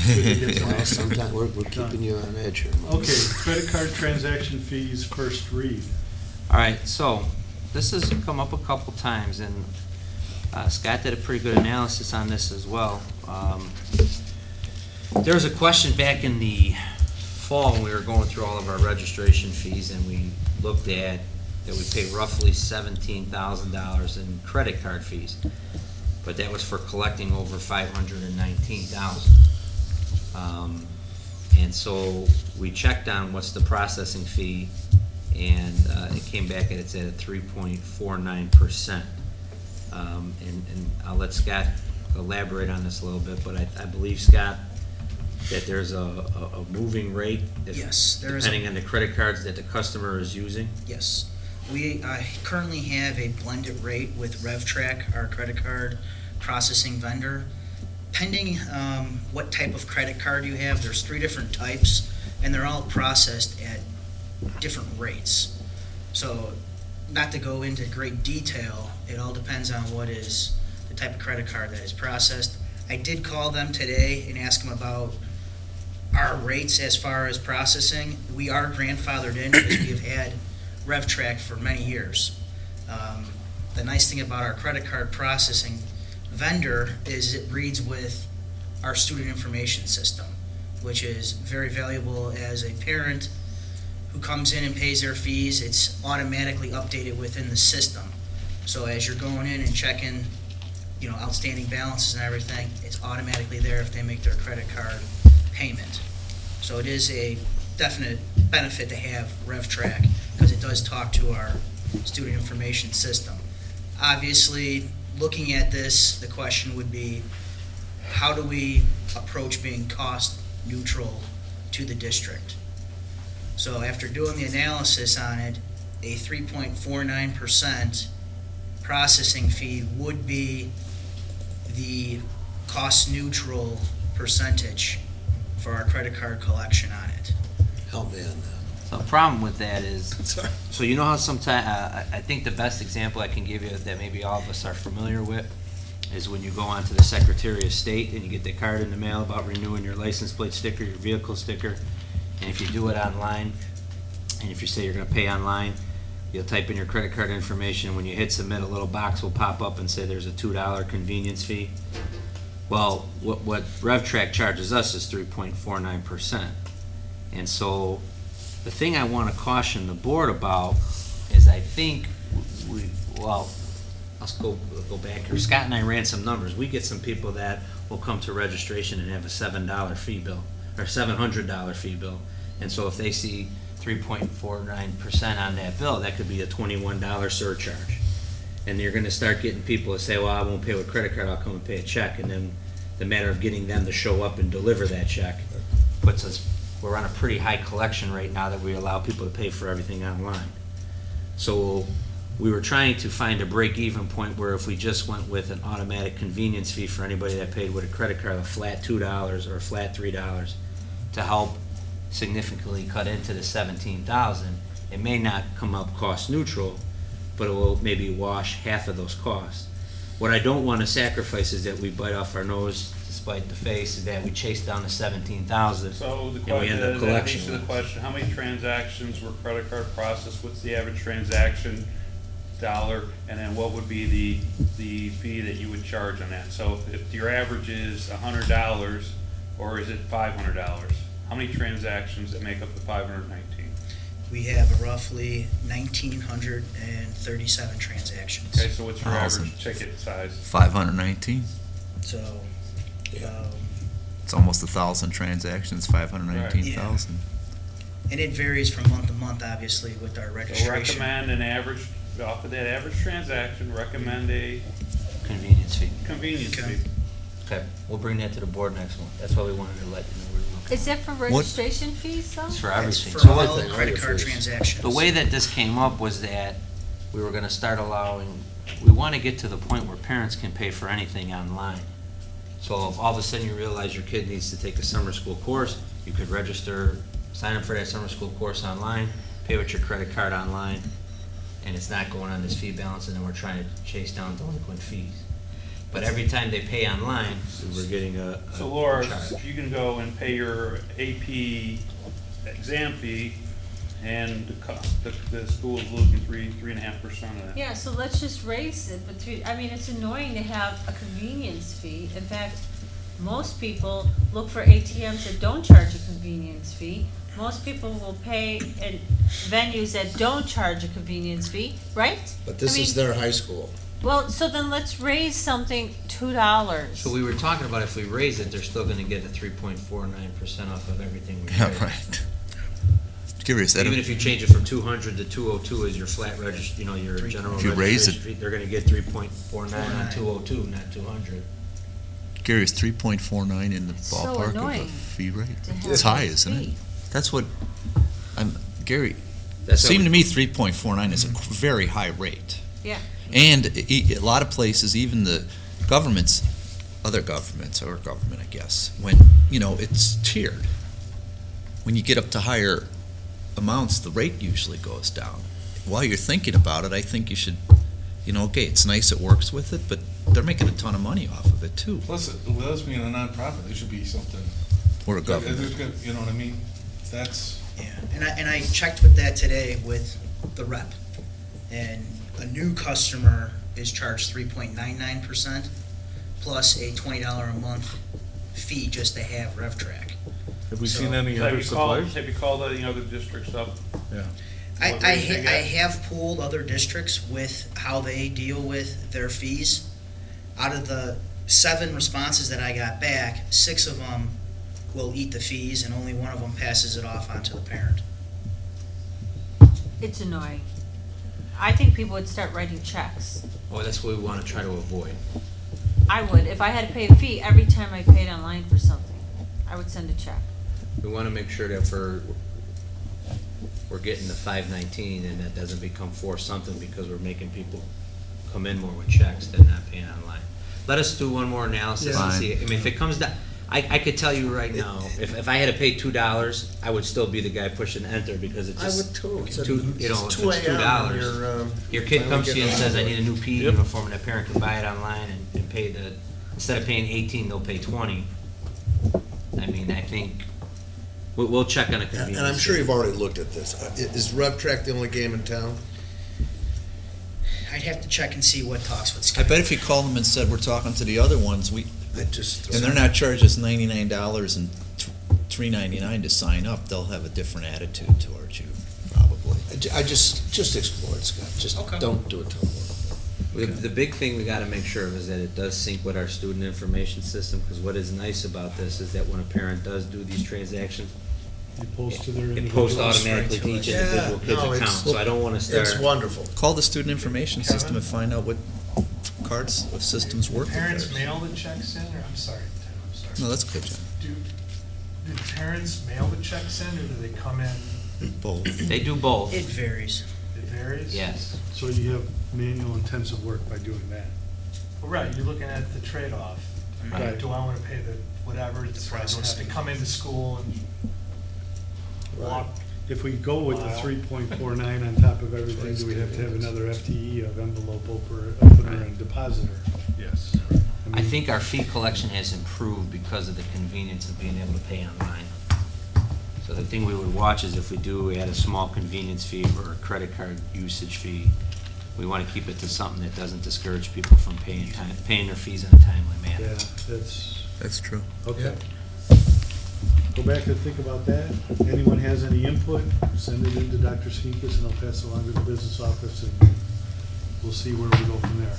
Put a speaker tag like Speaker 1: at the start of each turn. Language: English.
Speaker 1: Well, sometimes we're keeping you on edge here.
Speaker 2: Okay, credit card transaction fees, first read.
Speaker 3: All right, so this has come up a couple times, and Scott did a pretty good analysis on this as well. There was a question back in the fall when we were going through all of our registration fees, and we looked at that we pay roughly $17,000 in credit card fees, but that was for collecting over $519,000. And so we checked on what's the processing fee, and it came back and it's at 3.49%. And I'll let Scott elaborate on this a little bit, but I believe, Scott, that there's a moving rate.
Speaker 4: Yes, there is.
Speaker 3: Depending on the credit cards that the customer is using.
Speaker 4: Yes. We currently have a blended rate with RevTrack, our credit card processing vendor. Pending what type of credit card you have, there's 3 different types, and they're all processed at different rates. So, not to go into great detail, it all depends on what is the type of credit card that is processed. I did call them today and ask them about our rates as far as processing. We are grandfathered in because we have had RevTrack for many years. The nice thing about our credit card processing vendor is it reads with our student information system, which is very valuable as a parent who comes in and pays their fees. It's automatically updated within the system. So as you're going in and checking, outstanding balances and everything, it's automatically there if they make their credit card payment. So it is a definite benefit to have RevTrack because it does talk to our student information system. Obviously, looking at this, the question would be, how do we approach being cost neutral to the district? So after doing the analysis on it, a 3.49% processing fee would be the cost neutral percentage for our credit card collection on it.
Speaker 1: Help me on that.
Speaker 3: So the problem with that is,
Speaker 1: Sorry.
Speaker 3: so you know how sometimes, I think the best example I can give you that maybe all of us are familiar with is when you go onto the Secretary of State and you get the card in the mail about renewing your license plate sticker, your vehicle sticker, and if you do it online, and if you say you're gonna pay online, you'll type in your credit card information, and when you hit submit, a little box will pop up and say there's a $2 convenience fee. Well, what RevTrack charges us is 3.49%. And so the thing I want to caution the board about is I think let's go back here. Scott and I ran some numbers. We get some people that will come to registration and have a $7 fee bill, or $700 fee bill. And so if they see 3.49% on that bill, that could be a $21 surcharge. And you're going to start getting people to say, well, I won't pay with credit card, I'll come and pay a check. And then the matter of getting them to show up and deliver that check puts us, we're on a pretty high collection rate now that we allow people to pay for everything online. So we were trying to find a break-even point where if we just went with an automatic convenience fee for anybody that paid with a credit card, a flat $2 or a flat $3, to help significantly cut into the 17,000, it may not come up cost neutral, but it will maybe wash half of those costs. What I don't want to sacrifice is that we bite off our nose despite the face, is that we chase down the 17,000
Speaker 2: So the
Speaker 3: and we
Speaker 2: question
Speaker 3: end up
Speaker 2: is,
Speaker 3: collection.
Speaker 2: answer the question, how many transactions were credit card processed? What's the average transaction dollar? And then what would be the fee that you would charge on that? So if your average is $100, or is it $500? How many transactions that make up the 519?
Speaker 4: We have roughly 1,937 transactions.
Speaker 2: Okay, so what's your
Speaker 5: Awesome.
Speaker 2: average ticket size?
Speaker 5: 519.
Speaker 4: So,
Speaker 5: It's almost 1,000 transactions, 519,000.
Speaker 4: and it varies from month to month, obviously, with our
Speaker 2: So
Speaker 4: registration.
Speaker 2: recommend an average, off of that average transaction, recommend a
Speaker 3: Convenience fee.
Speaker 2: convenience
Speaker 4: Okay.
Speaker 2: fee.
Speaker 3: Okay, we'll bring that to the board next month. That's why we wanted to let you know where we're looking.
Speaker 6: Is that for registration fees though?
Speaker 3: It's for
Speaker 4: That's
Speaker 3: everything.
Speaker 4: for
Speaker 3: So
Speaker 4: all
Speaker 1: everything,
Speaker 4: credit
Speaker 1: right?
Speaker 4: card transactions.
Speaker 3: the way that this came up was that we were gonna start allowing, we wanna get to the point where parents can pay for anything online. So if all of a sudden you realize your kid needs to take a summer school course, you could register, sign up for that summer school course online, pay with your credit card online, and it's not going on this fee balance, and then we're trying to chase down delinquent fees. But every time they pay online, we're getting a
Speaker 2: So Laura,
Speaker 3: charge.
Speaker 2: you can go and pay your AP exam fee, and the school is losing 3.5% of that.
Speaker 6: Yeah, so let's just raise it, but I mean, it's annoying to have a convenience fee. In fact, most people look for ATMs that don't charge a convenience fee. Most people will pay in venues that don't charge a convenience fee, right?
Speaker 1: But this
Speaker 6: I
Speaker 1: is
Speaker 6: mean,
Speaker 1: their high school.
Speaker 6: Well, so then let's raise something $2.
Speaker 3: So we were talking about if we raise it, they're still gonna get a 3.49% off of everything we
Speaker 5: Yeah,
Speaker 3: pay.
Speaker 5: right. Curious, that
Speaker 3: Even if you change it from 200 to 202 as your flat your general
Speaker 5: If you raise
Speaker 3: registration fee, they're gonna get 3.49 on 202, not 200.
Speaker 5: curious, 3.49 in the
Speaker 6: It's so
Speaker 5: ballpark of a
Speaker 6: annoying
Speaker 5: fee rate.
Speaker 6: to have
Speaker 5: It's high,
Speaker 6: this
Speaker 5: isn't it?
Speaker 6: fee.
Speaker 5: That's what, Gary,
Speaker 3: That's
Speaker 5: seemed
Speaker 3: how
Speaker 5: to me 3.49 is a very high rate.
Speaker 6: Yeah.
Speaker 5: And a lot of places, even the governments, other governments, or government, I guess, when, it's tiered. When you get up to higher amounts, the rate usually goes down. While you're thinking about it, I think you should, okay, it's nice it works with it, but they're making a ton of money off of it too.
Speaker 7: Plus, with us being a nonprofit, there should be something.
Speaker 5: Or a government.
Speaker 7: You know what I mean? That's,
Speaker 4: Yeah, and I checked with that today with the rep, and a new customer is charged 3.99% plus a $20 a month fee just to have RevTrak.
Speaker 7: have we
Speaker 4: So-
Speaker 7: seen any
Speaker 2: So
Speaker 7: other suppliers?
Speaker 2: have you called any other districts up?
Speaker 7: Yeah.
Speaker 4: I,
Speaker 2: What
Speaker 4: I,
Speaker 2: rate they
Speaker 4: ha-
Speaker 2: got?
Speaker 4: I have pooled other districts with how they deal with their fees. Out of the 7 responses that I got back, 6 of them will eat the fees, and only 1 of them passes it off onto the parent.
Speaker 6: It's annoying. I think people would start writing checks.
Speaker 3: Well, that's what we wanna try to avoid.
Speaker 6: I would, if I had to pay a fee every time I paid online for something, I would send a check.
Speaker 3: We wanna make sure that we're getting the 519 and that doesn't become 4 something because we're making people come in more with checks than not paying online. Let us do one more analysis and
Speaker 5: Yeah.
Speaker 3: see, I mean, if it comes down, I could tell you right now, if I had to pay $2, I would still be the guy pushing enter because it's
Speaker 1: I
Speaker 3: just.
Speaker 1: would too. It's
Speaker 3: Two-
Speaker 1: at-
Speaker 3: you know,
Speaker 1: it's
Speaker 3: if
Speaker 1: 2
Speaker 3: it's
Speaker 1: a.m.
Speaker 3: $2,
Speaker 1: and
Speaker 3: Your kid
Speaker 1: finally
Speaker 3: comes to you and
Speaker 1: getting
Speaker 3: says, I
Speaker 1: on
Speaker 3: need a new PE
Speaker 7: Yep.
Speaker 3: uniform, and the parent can buy it online and pay instead of paying 18, they'll pay 20. I mean, I think, we'll check on a convenience.
Speaker 1: And I'm sure
Speaker 3: fee.
Speaker 1: you've already looked at this. Is RevTrak the only game in town?
Speaker 4: I'd have to check and see what talks with
Speaker 5: I
Speaker 4: Scott.
Speaker 5: bet if you called them and said, we're talking to the other ones,
Speaker 1: I just.
Speaker 5: and they're not charging us $99 and $3.99 to sign up, they'll have a different attitude towards you, probably.
Speaker 1: I just explore it, Scott. Just
Speaker 4: Okay.
Speaker 1: don't do it till morning.
Speaker 3: The big thing we gotta make sure of is that it does sync with our student information system, because what is nice about this is that when a parent does do these transactions,
Speaker 8: It posts to their
Speaker 3: it
Speaker 8: individual.
Speaker 3: posts automatically to each individual kid's
Speaker 1: no,
Speaker 3: account,
Speaker 1: it's-
Speaker 3: so I don't wanna start.
Speaker 1: It's wonderful.
Speaker 5: Call the student information system and find out what cards of systems work with
Speaker 8: Parents
Speaker 5: theirs.
Speaker 8: mail the checks in, or, I'm sorry, Tim, I'm sorry.
Speaker 5: No, that's good, John.
Speaker 8: Do parents mail the checks in, or do they come in?
Speaker 5: Both.
Speaker 3: They do both,
Speaker 4: It varies.
Speaker 8: It varies?
Speaker 3: yes.
Speaker 9: So you have manual intensive work by doing that.
Speaker 8: Well, right, you're looking at the trade-off.
Speaker 9: Right.
Speaker 8: Do I wanna pay the whatever, so I don't have to
Speaker 4: processing.
Speaker 8: come into school and walk?
Speaker 9: If we go with the
Speaker 8: Wow.
Speaker 9: 3.49 on top of everything, do we have to have another FTE of envelope opener and depositor?
Speaker 8: Yes.
Speaker 3: I think our fee collection has improved because of the convenience of being able to pay online. So the thing we would watch is if we add a small convenience fee or a credit card usage fee, we want to keep it to something that doesn't discourage people from paying their fees in a timely manner.
Speaker 9: Yeah, that's,
Speaker 5: That's true.
Speaker 9: okay. Go back and think about that. Anyone has any input, send it in to Dr. Skinkus and I'll pass it along to the business office and we'll see where we go from there.